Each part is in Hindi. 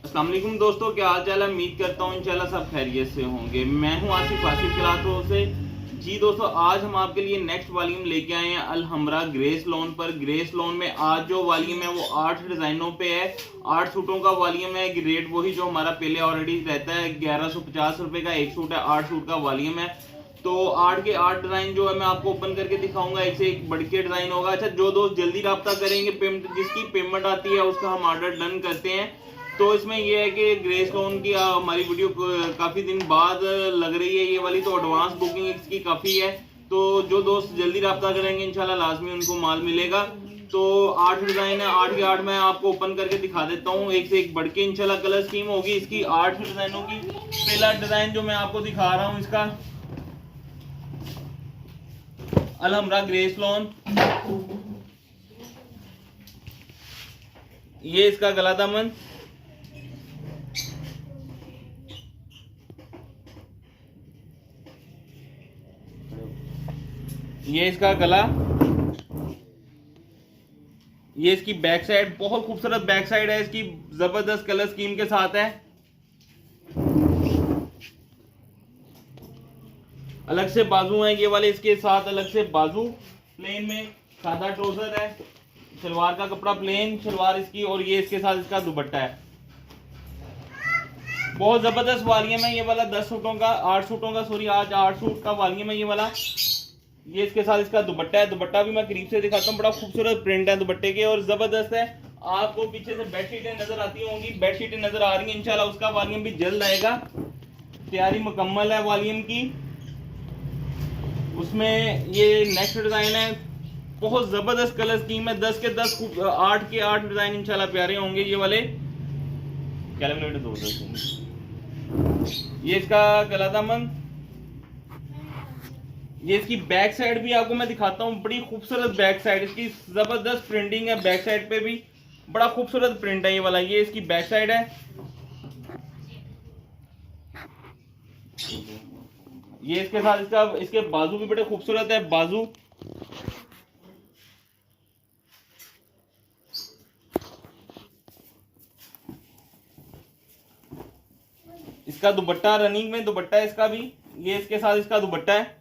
अस्सलाम वालेकुम दोस्तों, क्या हाल चाल है। उम्मीद करता हूँ इंशाल्लाह सब खैरियत से होंगे। मैं हूँ आसिफ खिलातों से। जी दोस्तों, आज हम आपके लिए नेक्स्ट वॉल्यूम लेके आए हैं अलहमरा ग्रेस लोन पर। ग्रेस लोन में आज जो वॉल्यूम है वो 8 डिजाइनों पे है, 8 सूटों का वॉल्यूम है। रेट वही जो हमारा पहले ऑलरेडी रहता है, 1150 रुपए का एक सूट है। 8 सूट का वॉल्यूम है, तो 8 के 8 डिजाइन जो है मैं आपको ओपन करके दिखाऊंगा। एक से एक बढ़ के डिजाइन होगा। अच्छा, जो दोस्त जल्दी राब्ता करेंगे, पेमेंट जिसकी पेमेंट आती है उसका हम ऑर्डर डन करते हैं। तो इसमें यह है कि ग्रेस लोन की हमारी वीडियो काफी दिन बाद लग रही है ये वाली, तो एडवांस बुकिंग इसकी काफी है। तो जो दोस्त जल्दी राब्ता करेंगे इंशाल्लाह लाजमी उनको माल मिलेगा। तो 8 डिजाइन है, 8 के 8 मैं आपको ओपन करके दिखा देता हूँ। एक से एक बढ़ के इंशाल्लाह कलर स्कीम होगी इसकी 8 डिजाइनों की। पहला डिजाइन जो मैं आपको दिखा रहा हूँ इसका अलहमरा ग्रेस लोन। ये इसका गला दामन, ये इसका गला, ये इसकी बैक साइड। बहुत खूबसूरत बैक साइड है इसकी, जबरदस्त कलर स्कीम के साथ है। अलग से बाजू है ये वाले इसके साथ, अलग से बाजू। प्लेन में सादा ट्राउजर है, सलवार का कपड़ा प्लेन सलवार इसकी, और ये इसके साथ इसका दुपट्टा है। बहुत जबरदस्त वॉल्यूम है ये वाला। 10 सूटों का 8 सूटों का सॉरी आज 8 सूट का वॉल्यूम है ये वाला। ये इसके साथ इसका दुपट्टा है। दुपट्टा भी मैं करीब से दिखाता हूँ, बड़ा खूबसूरत प्रिंट है दुपट्टे के और जबरदस्त है। आपको पीछे से बेडशीटें नजर आती होंगी, बेडशीटें नजर आ रही हैं। इंशाल्लाह उसका वॉल्यूम भी जल्द आएगा। तैयारी मुकम्मल है वॉल्यूम की। उसमें ये नेक्स्ट डिजाइन है, बहुत जबरदस्त कलर स्कीम है। 10 के 10 8 के 8 डिजाइन इंशाल्लाह प्यारे होंगे ये वाले। कैलकुलेटर दो। ये इसका गला दामन, ये इसकी बैक साइड भी आपको मैं दिखाता हूँ। बड़ी खूबसूरत बैक साइड इसकी, जबरदस्त प्रिंटिंग है बैक साइड पे भी, बड़ा खूबसूरत प्रिंट है ये वाला। ये इसकी बैक साइड है। ये इसके साथ इसके बाजू भी बड़े खूबसूरत है बाजू। इसका दुपट्टा रनिंग में दुपट्टा है इसका भी, ये इसके साथ इसका दुपट्टा है।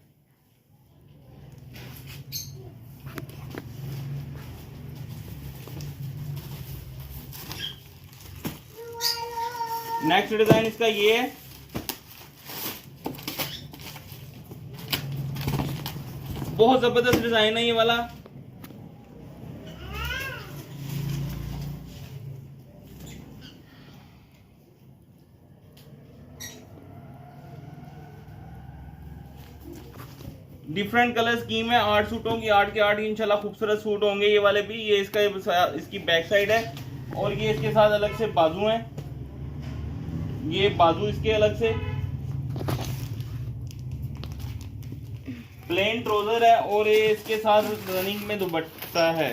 नेक्स्ट डिजाइन इसका ये है, बहुत जबरदस्त डिजाइन है ये वाला। डिफरेंट कलर स्कीम है। 8 सूटों की 8 के 8 इंशाल्लाह खूबसूरत सूट होंगे ये वाले भी। ये इसकी बैक साइड है, और ये इसके साथ अलग से बाजू है। ये बाजू इसके अलग से। प्लेन ट्राउजर है, और ये इसके साथ रनिंग में दुपट्टा है।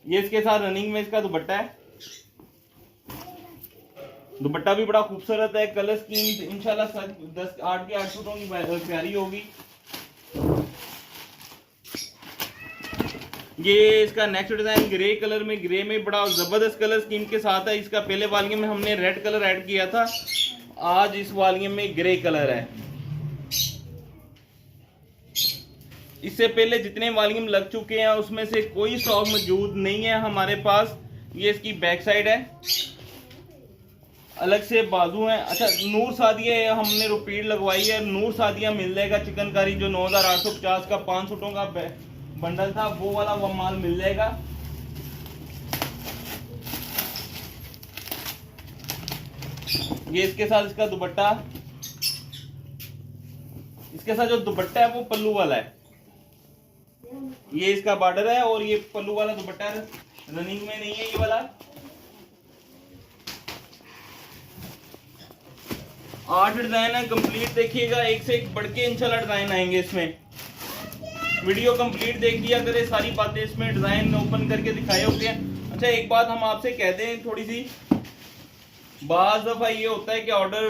ये इसके साथ रनिंग में इसका दुपट्टा है। दुपट्टा भी बड़ा खूबसूरत है। कलर स्कीम इंशाल्लाह 8 के 8 सूटों की प्यारी होगी। ये इसका नेक्स्ट डिजाइन ग्रे कलर में, ग्रे में बड़ा जबरदस्त कलर स्कीम के साथ है। इसका पहले वॉल्यूम में हमने रेड कलर ऐड किया था, आज इस वॉल्यूम में ग्रे कलर है। इससे पहले जितने वॉल्यूम लग चुके हैं उसमें से कोई स्टॉक मौजूद नहीं है हमारे पास। ये इसकी बैक साइड है, अलग से बाजू है। अच्छा, नूर सादिया हमने रिपीट लगवाई है। नूर सादिया मिल जाएगा चिकनकारी, जो 9850 का 5 सूटों का बंडल था, वो वाला वो माल मिल जाएगा। ये इसके साथ इसका दुपट्टा, इसके साथ जो दुपट्टा है वो पल्लू वाला है। ये इसका बॉर्डर है, और ये पल्लू वाला दुपट्टा है, रनिंग में नहीं है ये वाला। 8 डिजाइन है कंप्लीट, देखिएगा एक से एक बढ़ के इंशाल्लाह डिजाइन आएंगे इसमें। वीडियो कंप्लीट देख लिया करे, सारी बातें इसमें डिजाइन ओपन करके दिखाए होते हैं। अच्छा, एक बात हम आपसे कहते हैं थोड़ी सी, बाज दफा ये होता है कि ऑर्डर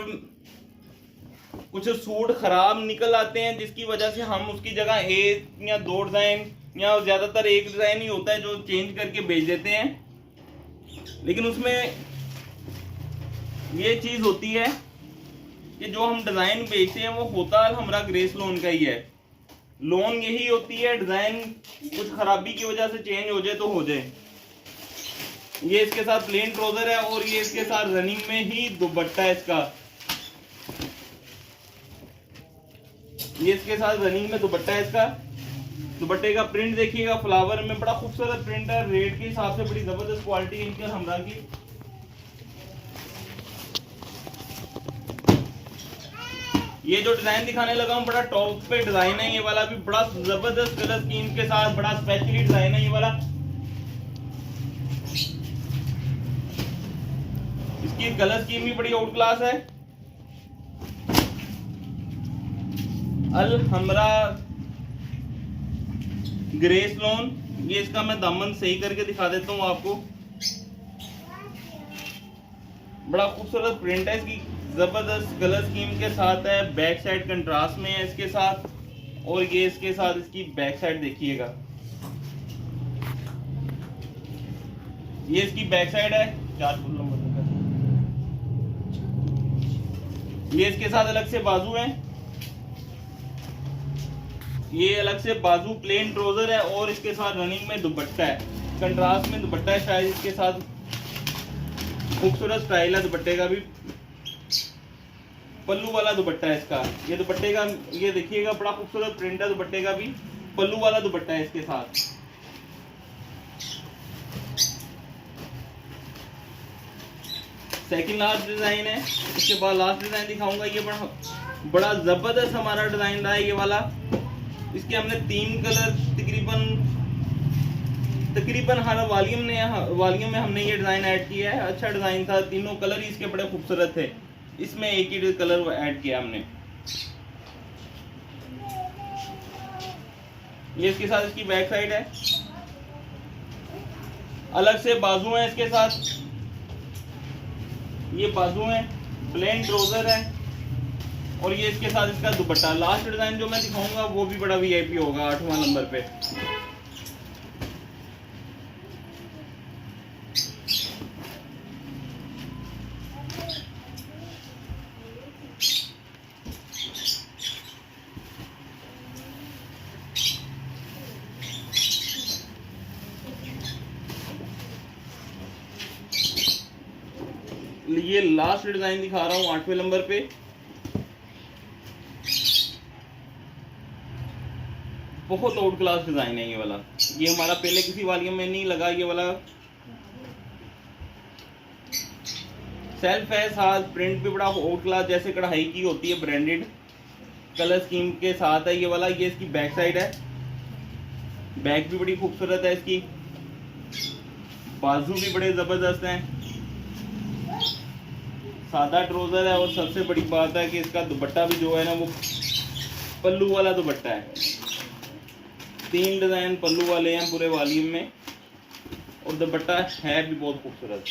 कुछ सूट खराब निकल आते हैं, जिसकी वजह से हम उसकी जगह 1 या 2 डिजाइन या ज्यादातर एक डिजाइन ही होता है जो चेंज करके भेज देते हैं। लेकिन उसमें ये चीज होती है कि जो हम डिजाइन बेचते हैं वो होता हमरा ग्रेस लोन का ही है। लोन यही होती है, डिजाइन कुछ खराबी की वजह से चेंज हो जाए तो हो जाए। ये इसके साथ प्लेन ट्राउजर है और ये इसके साथ रनिंग में ही दुपट्टा है इसका। ये इसके साथ रनिंग में दुपट्टा है इसका। दुपट्टे का प्रिंट देखिएगा, फ्लावर में बड़ा खूबसूरत प्रिंट है। रेट के हिसाब से बड़ी जबरदस्त क्वालिटी है इनके हमरा की। ये जो डिजाइन दिखाने लगा हूँ बड़ा टॉप पे डिजाइन है। ये वाला भी बड़ा जबरदस्त कलर स्कीम के साथ बड़ा स्पेशली डिजाइन है ये वाला। इसकी कलर स्कीम भी बड़ी आउट क्लास है। अल हमरा ग्रेस लोन, ये इसका मैं दामन सही करके दिखा देता हूँ आपको। बड़ा खूबसूरत प्रिंट है इसकी, जबरदस्त कलर स्कीम के साथ है। बैक साइड कंट्रास्ट में है इसके साथ, और ये इसके साथ इसकी बैक साइड देखिएगा। ये इसकी बैक साइड है। ये इसके साथ अलग से बाजू है। ये अलग से बाजू प्लेन ट्राउजर है और इसके साथ रनिंग में दुपट्टा है, कंट्रास्ट में दुपट्टा है। शायद इसके साथ खूबसूरत स्टाइल है दुपट्टे का भी। पल्लू वाला दुपट्टा है इसका। ये दुपट्टे का ये देखिएगा बड़ा खूबसूरत प्रिंट है दुपट्टे का भी। पल्लू वाला दुपट्टा है इसके साथ। सेकंड लास्ट डिजाइन है, इसके बाद लास्ट डिजाइन दिखाऊंगा। ये बड़ा जबरदस्त हमारा डिजाइन रहा है ये वाला। इसके हमने 3 कलर तकरीबन हर वॉल्यूम में हमने ये डिजाइन ऐड किया है। अच्छा डिजाइन था, तीनों कलर ही इसके बड़े खूबसूरत थे। इसमें एक ही कलर ऐड किया हमने। ये इसके साथ इसकी बैक साइड है। अलग से बाजू है इसके साथ। ये बाजू है, प्लेन ट्राउजर है, और ये इसके साथ इसका दुपट्टा। लास्ट डिजाइन जो मैं दिखाऊंगा वो भी बड़ा वीआईपी होगा 8वां नंबर पे। ये लास्ट डिजाइन दिखा रहा हूं 8वें नंबर पे। बहुत आउट क्लास डिजाइन है ये वाला। ये हमारा पहले किसी वॉल्यूम में नहीं लगा। ये वाला सेल्फ है, साथ प्रिंट भी बड़ा आउट क्लास जैसे कढ़ाई की होती है, ब्रांडेड कलर स्कीम के साथ है ये वाला। ये इसकी बैक साइड है। बैक भी बड़ी खूबसूरत है इसकी। बाजू भी बड़े जबरदस्त हैं। सादा ट्राउजर है, और सबसे बड़ी बात है कि इसका दुपट्टा भी जो है ना वो पल्लू वाला दुपट्टा है। 3 डिजाइन पल्लू वाले हैं पूरे वॉल्यूम में, और दुपट्टा है भी बहुत खूबसूरत।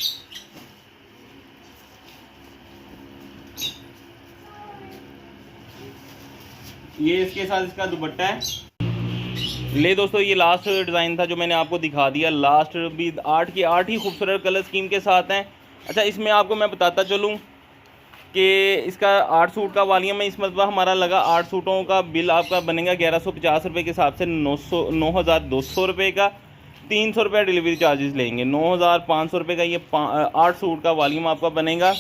ये इसके साथ इसका दुपट्टा है। ले दोस्तों, ये लास्ट डिज़ाइन था जो मैंने आपको दिखा दिया। लास्ट भी 8 की 8 ही खूबसूरत कलर स्कीम के साथ हैं। अच्छा, इसमें आपको मैं बताता चलूँ कि इसका 8 सूट का वॉल्यूम है। इस मतलब हमारा लगा 8 सूटों का बिल आपका बनेगा 1150 रुपये के हिसाब से 9,200 रुपये का। 300 रुपये डिलीवरी चार्जेस लेंगे। 9,500 रुपये का ये 8 सूट का वॉल्यूम आपका बनेगा।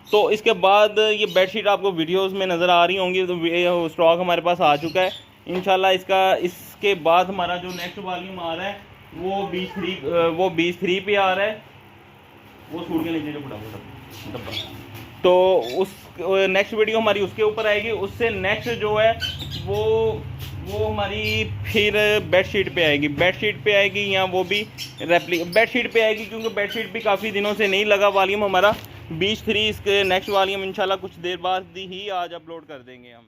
तो इसके बाद ये बेडशीट आपको वीडियोस में नज़र आ रही होंगी। तो स्टॉक हमारे पास आ चुका है इंशाल्लाह। इसके बाद हमारा जो नेक्स्ट वॉल्यूम आ रहा है वो 23 पे आ रहा है। वो सूट के नीचे जो फटाफट डब्बा, तो उस नेक्स्ट वीडियो हमारी उसके ऊपर आएगी। उससे नेक्स्ट जो है वो हमारी फिर बेडशीट पे आएगी या वो भी बेडशीट पे आएगी, क्योंकि बेडशीट भी काफ़ी दिनों से नहीं लगा वॉल्यूम हमारा। 23 इसके नेक्स्ट वॉल्यूम इंशाल्लाह कुछ देर बाद ही आज अपलोड कर देंगे हम।